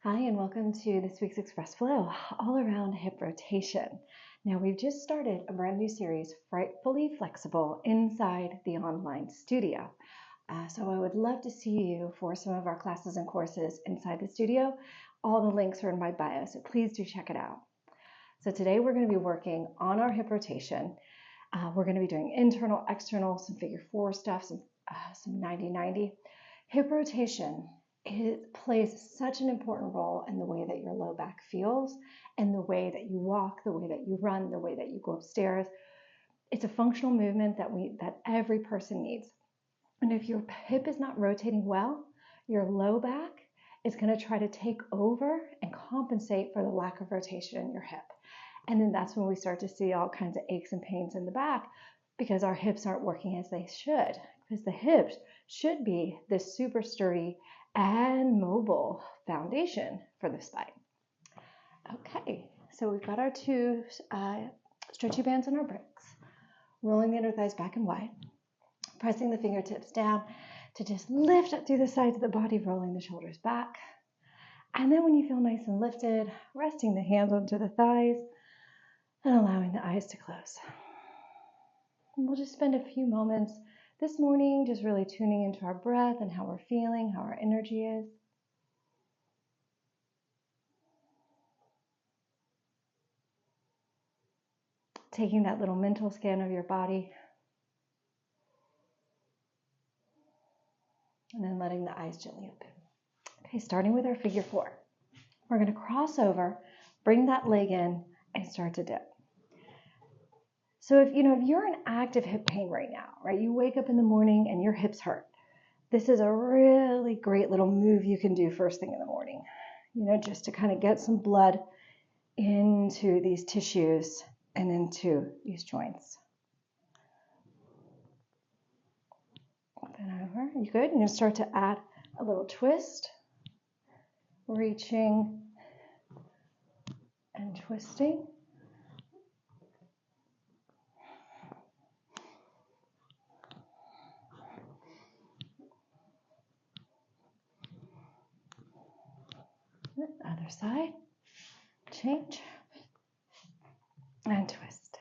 Hi, and welcome to this week's Express Flow, all around hip rotation. Now, we've just started a brand new series, Frightfully Flexible, inside the online studio. So I would love to see you for some of our classes and courses inside the studio. All the links are in my bio, so please do check it out. So today we're going to be working on our hip rotation. We're going to be doing internal, external, some figure four stuff, some 90-90. Hip rotation, it plays such an important role in the way that your low back feels and the way that you walk, the way that you run, the way that you go upstairs. It's a functional movement that every person needs. And if your hip is not rotating well, your low back is going to try to take over and compensate for the lack of rotation in your hip. And then that's when we start to see all kinds of aches and pains in the back because our hips aren't working as they should. Because the hips should be this super sturdy and mobile foundation for the spine. Okay, so we've got our two stretchy bands on our bricks, rolling the inner thighs back and wide, pressing the fingertips down to just lift up through the sides of the body, rolling the shoulders back. And then when you feel nice and lifted, resting the hands onto the thighs and allowing the eyes to close. And we'll just spend a few moments this morning just really tuning into our breath and how we're feeling, how our energy is. Taking that little mental scan of your body. And then letting the eyes gently open. Okay, starting with our figure four. We're going to cross over, bring that leg in, and start to dip. So if you're in active hip pain right now, right? You wake up in the morning and your hips hurt. This is a really great little move you can do first thing in the morning, just to kind of get some blood into these tissues and into these joints. Open over, you good? You're going to start to add a little twist, reaching and twisting. Other side, change, and twist.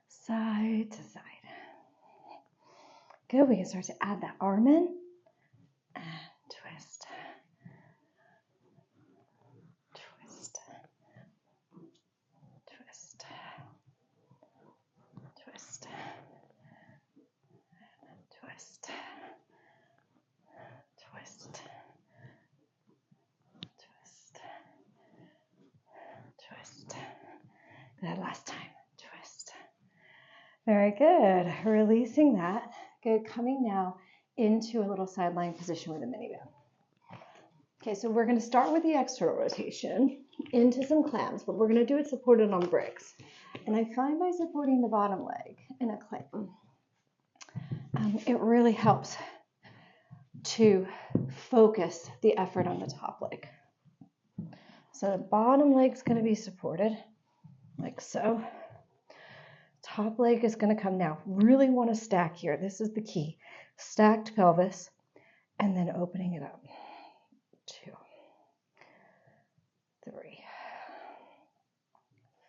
Side to side. Good, we can start to add that arm in, and twist, twist, twist, twist, twist, twist, twist, twist. That last time, twist. Very good. Releasing that. Good. Coming now into a little sideline position with a mini band. Okay, so we're going to start with the external rotation into some clams, but we're going to do it supported on bricks. And I find by supporting the bottom leg in a clam, it really helps to focus the effort on the top leg. So the bottom leg's going to be supported like so. Top leg is going to come now. Really want to stack here. This is the key. Stacked pelvis and then opening it up. 2, 3,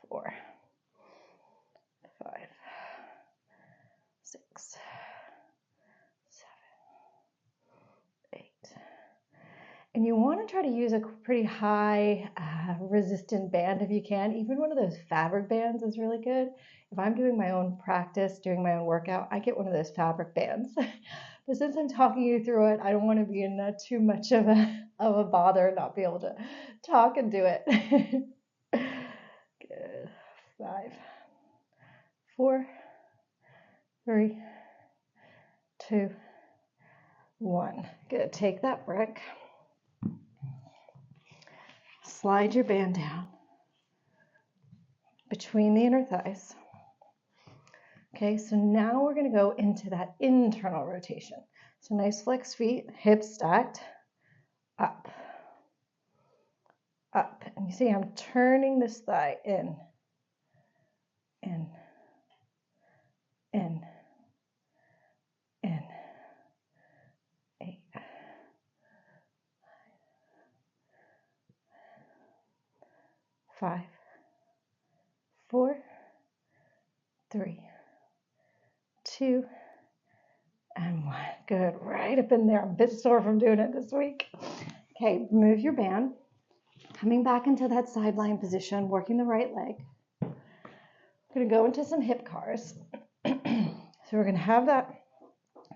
4, 5, 6, 7, 8. And you want to try to use a pretty high resistant band if you can. Even one of those fabric bands is really good. If I'm doing my own practice, doing my own workout, I get one of those fabric bands. But since I'm talking you through it, I don't want to be in too much of a bother and not be able to talk and do it. Good. 5, 4, 3, 2, 1. Good. Take that brick. Slide your band down between the inner thighs. Okay, so now we're going to go into that internal rotation. So nice flex feet, hips stacked, up, up. And you see I'm turning this thigh in, in, in, in, 5, 4, 3, 2, and 1. Good, right up in there. I'm a bit sore from doing it this week. Okay, move your band. Coming back into that side lying position, working the right leg. We're going to go into some hip cars. So we're going to have that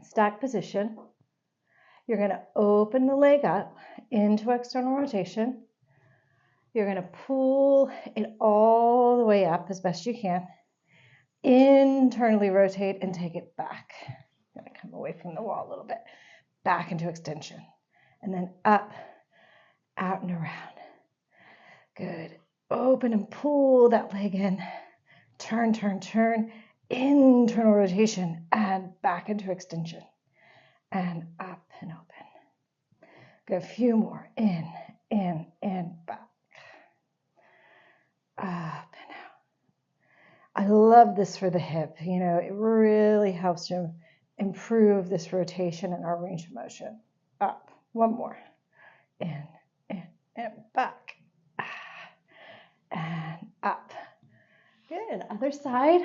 stack position. You're going to open the leg up into external rotation. You're going to pull it all the way up as best you can. Internally rotate and take it back. I'm going to come away from the wall a little bit. Back into extension. And then up, out and around. Good. Open and pull that leg in. Turn, turn, turn. Internal rotation and back into extension. And up and open. Go a few more. In, and back. Up and out. I love this for the hip. You know, it really helps to improve this rotation and our range of motion. Up. One more. In, and back. And up. Good. Other side.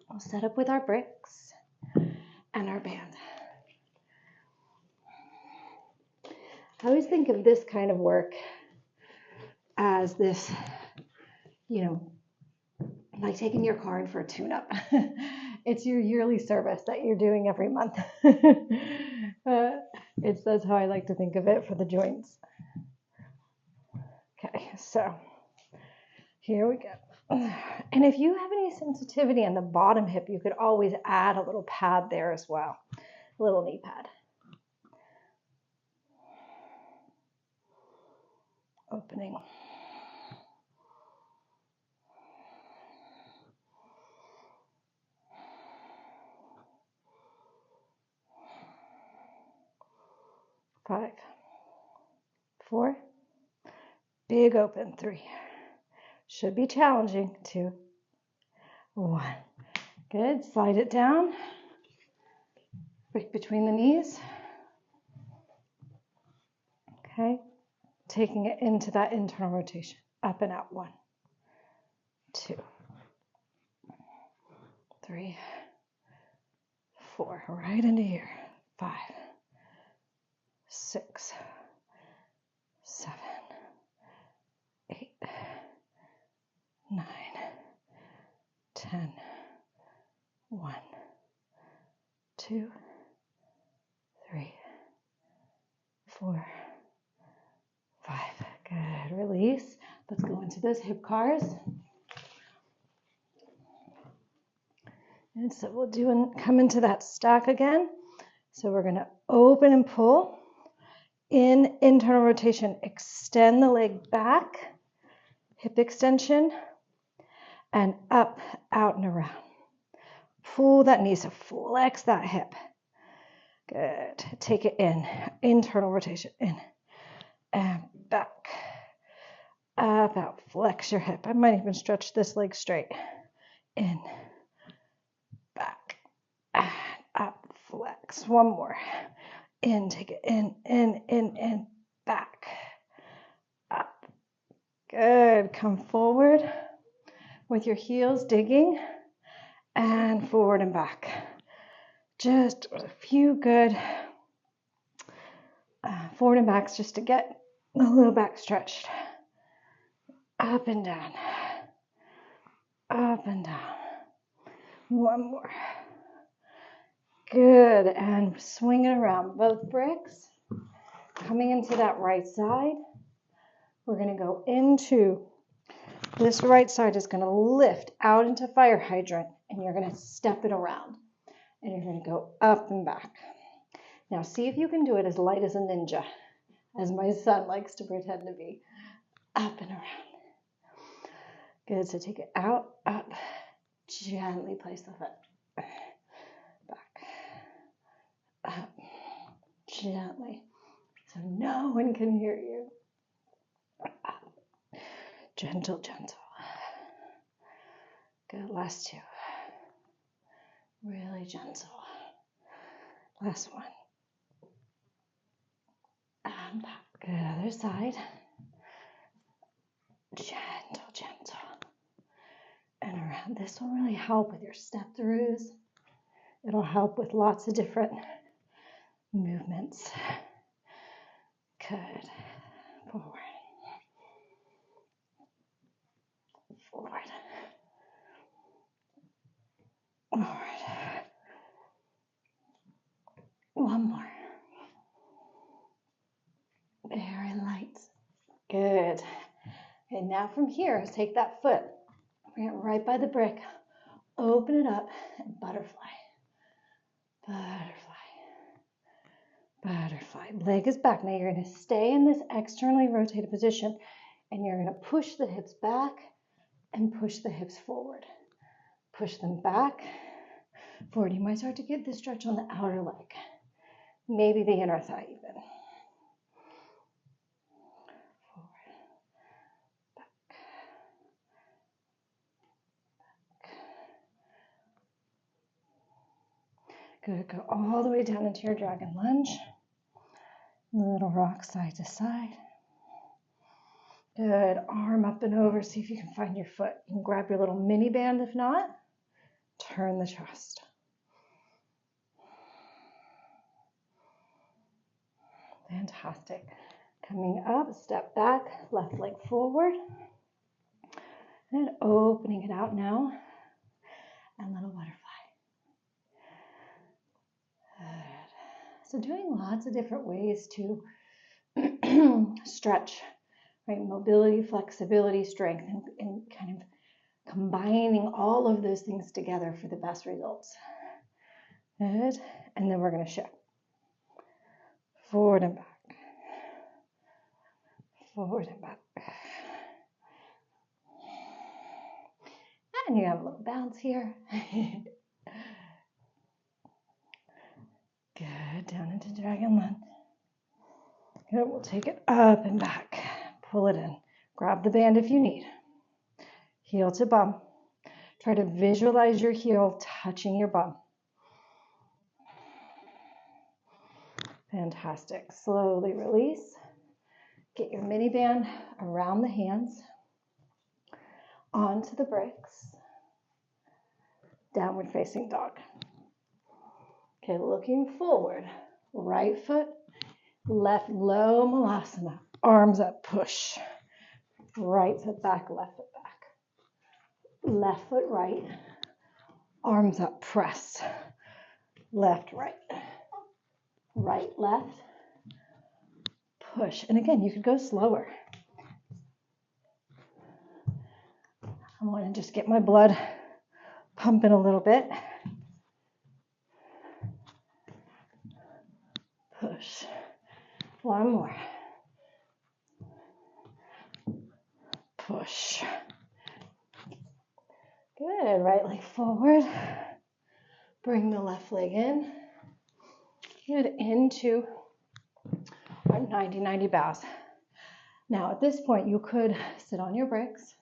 We'll set up with our bricks and our band. I always think of this kind of work as this, you know, like taking your car in for a tune-up. It's your yearly service that you're doing every month. That's how I like to think of it for the joints. Okay, so here we go. And if you have any sensitivity on the bottom hip, you could always add a little pad there as well, a little knee pad. Opening. Five, 4, big open, 3. Should be challenging, 2, 1. Good, slide it down. Break between the knees. Okay, taking it into that internal rotation. Up and out, 1, 2, 3, 4. Right into here. 5, 6, 7, 8, 9, 10, 1, 2, 3, 4, 5. Good. Release. Let's go into those hip cars. And so we'll come into that stack again. So we're going to open and pull. In internal rotation, extend the leg back, hip extension, and up, out, and around. Pull that knee, so flex that hip. Good. Take it in, internal rotation, in, and back, up, out. Flex your hip. I might even stretch this leg straight. In, back, and up, flex. One more. In, take it in, back, up. Good. Come forward with your heels digging, and forward and back. Just a few good forward and backs just to get a little back stretched. Up and down. Up and down. One more. Good, and swing it around both bricks. Coming into that right side, we're going to go into this right side is going to lift out into fire hydrant, and you're going to step it around, and you're going to go up and back. Now see if you can do it as light as a ninja, as my son likes to pretend to be. Up and around. Good, so take it out, up, gently place the foot. Up, gently, so no one can hear you. Up. Gentle, gentle. Good, last 2. Really gentle. Last one. And back. Good, other side. Gentle. and around. This will really help with your step throughs. It'll help with lots of different movements. Good. Forward. Forward. Forward. One more. Very light. Good. And now from here, take that foot, bring it right by the brick, open it up, and butterfly. Butterfly. Butterfly. Leg is back. Now you're going to stay in this externally rotated position, and you're going to push the hips back and push the hips forward. Push them back, forward. You might start to get this stretch on the outer leg, maybe the inner thigh even. Good, go all the way down into your dragon lunge. Little rock side to side. Good, arm up and over, see if you can find your foot. You can grab your little mini band, if not, turn the chest. Fantastic. Coming up, step back, left leg forward. And opening it out now, and little butterfly. Good. So doing lots of different ways to stretch, right? Mobility, flexibility, strength, and kind of combining all of those things together for the best results. Good. And then we're going to shift. Forward and back. Forward and back. And you have a little bounce here. Good, down into dragon lunge. Good, we'll take it up and back. Pull it in. Grab the band if you need. Heel to bum. Try to visualize your heel touching your bum. Fantastic. Slowly release. Get your mini band around the hands. Onto the bricks. Downward facing dog. Okay, looking forward. Right foot, left low malasana. Arms up, push. Right foot back, left foot back. Left foot right. Arms up, press. Left, right. Right, left. Push. And again, you could go slower. I want to just get my blood pumping a little bit. Push. One more. Push. Good. Right leg forward. Bring the left leg in. Good. Into our 90-90 bows. Now at this point, you could sit on your bricks.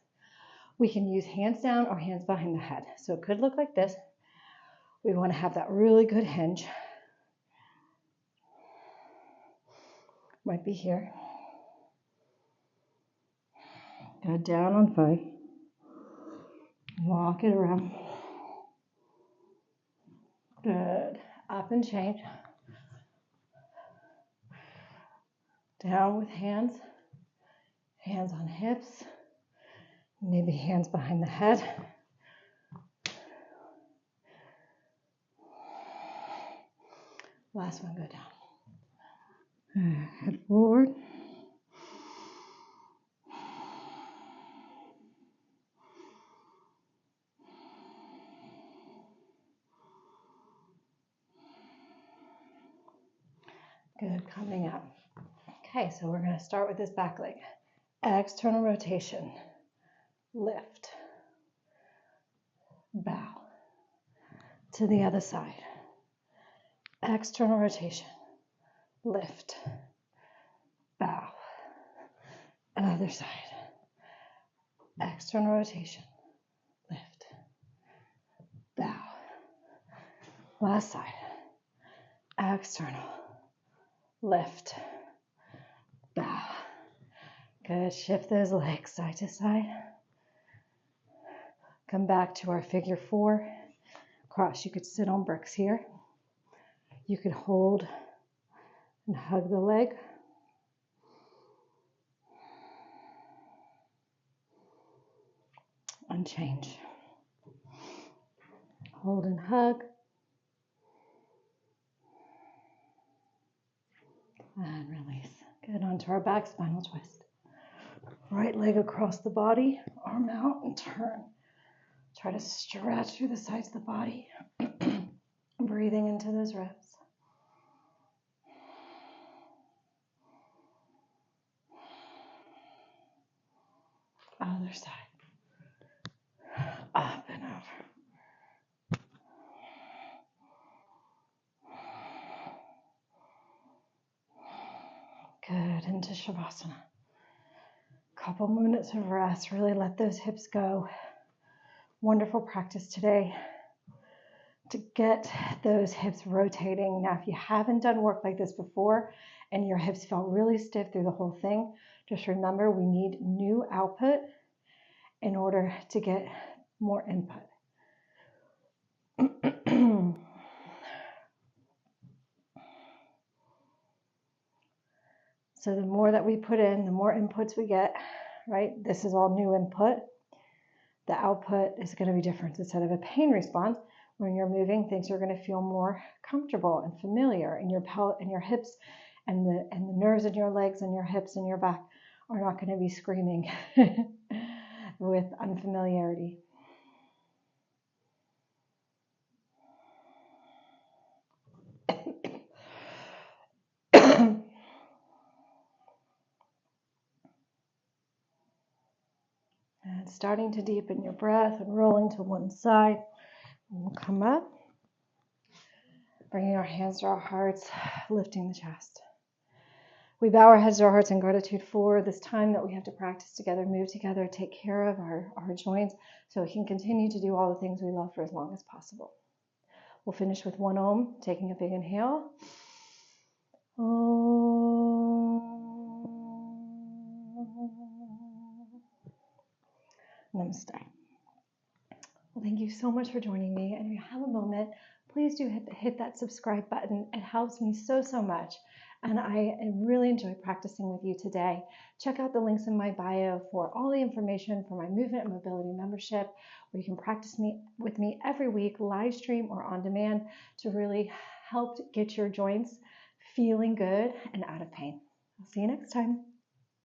We can use hands down or hands behind the head. So it could look like this. We want to have that really good hinge. Might be here. Go down on 5. Walk it around. Good. Up and change. Down with hands. Hands on hips. Maybe hands behind the head. Last one, go down. Head forward. Good, coming up. Okay, so we're going to start with this back leg. External rotation. Lift. Bow. To the other side. External rotation. Lift. Bow. Other side. External rotation. Lift. Bow. Last side. External. Lift. Bow. Good. Shift those legs side to side. Come back to our figure 4. Cross. You could sit on bricks here. You could hold and hug the leg. And change. Hold and hug. And release. Good, onto our back, spinal twist. Right leg across the body, arm out and turn. Try to stretch through the sides of the body. Breathing into those ribs. Other side. Up and over. Good, into Shavasana. Couple minutes of rest, really let those hips go. Wonderful practice today to get those hips rotating. Now, if you haven't done work like this before and your hips felt really stiff through the whole thing, just remember we need new output in order to get more input. So the more that we put in, the more inputs we get, right? This is all new input. The output is going to be different. Instead of a pain response, when you're moving, things are going to feel more comfortable and familiar, and your pelvis and your hips and the nerves in your legs and your hips and your back are not going to be screaming with unfamiliarity. And starting to deepen your breath and rolling to one side. And we'll come up, bringing our hands to our hearts, lifting the chest. We bow our heads to our hearts in gratitude for this time that we have to practice together, move together, take care of our joints so we can continue to do all the things we love for as long as possible. We'll finish with one Om, taking a big inhale. Om. Namaste. Well, thank you so much for joining me. And if you have a moment, please do hit that subscribe button. It helps me so much. And I really enjoyed practicing with you today. Check out the links in my bio for all the information for my movement and mobility membership, where you can practice with me every week, live stream or on demand, to really help get your joints feeling good and out of pain. I'll see you next time.